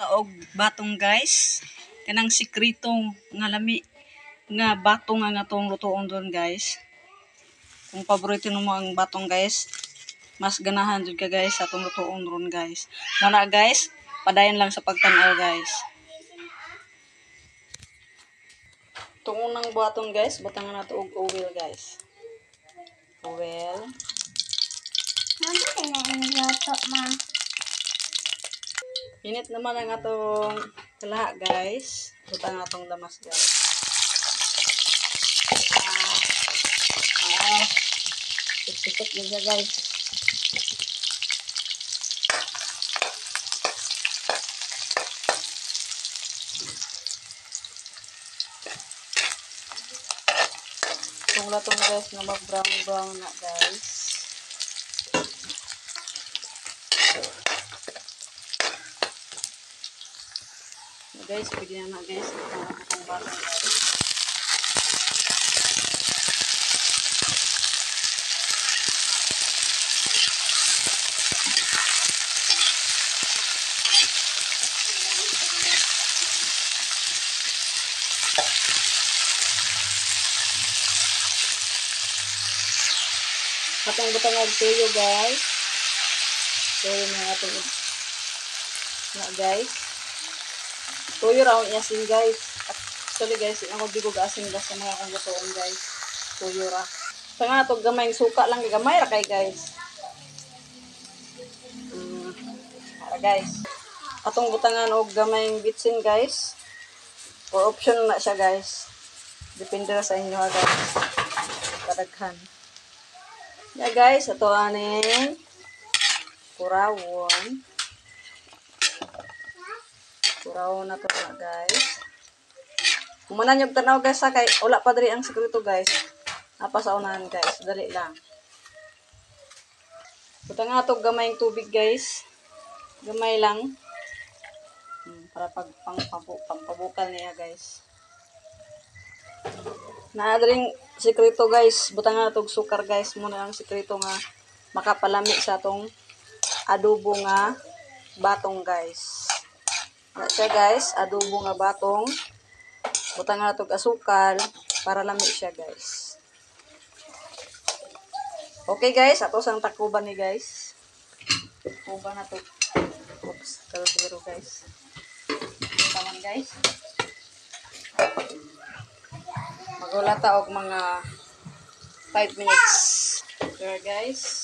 taog batong guys. Kanang sikretong nga lami nga batong nga atong lutoon doon guys. Kung paborito mo ang batong guys, mas ganahan jud ka guys sa atong lutoon ron guys. Muna guys, padayon lang sa pagtan-aw guys. Itong unang batong guys, butangan nato og oil guys. Oil. Ano na niluto, ma? Init naman ang atong kalaha guys. Butang atong lamas guys. Sikit din siya guys. Itong latong guys na mag-brown na guys. Guys, bigyan na guys itong batong guys. Atong butang og tuyo guys. Tuyo na atong na guys. Tuyo raw niya sin guys. Actually guys, ako bigog asin gas sa mga kong lutoon guys. Tuyo ra. Sa nga itong gamay suka lang gamay ra kay guys. Guys. Atong butangan og gamay bitsin guys. For option na siya guys. Depende sa inyo ha guys. Kadaghan. Yeah guys, ito aning kurawon. Kurawon na to na guys. Kumunan yung tanaw guys ha, kay wala pa diri ang sekreto guys. Apa sa unahan guys, dali lang. Butang nga ito gamayng tubig guys. Gamay lang. Para pampabukal niya guys. Naadring sekreto guys, butang nga itong sukar guys. Muna ang sekreto nga makapalami sa itong adobo nga batong guys. Na siya guys, adobo nga batong. Butang nga itong asukal para lami siya guys. Okay guys, ato sang takuban ni guys. Takuban na ito. Oops, kalbiro guys. Taman guys. Magulata og mga 5 minutes. Sure guys.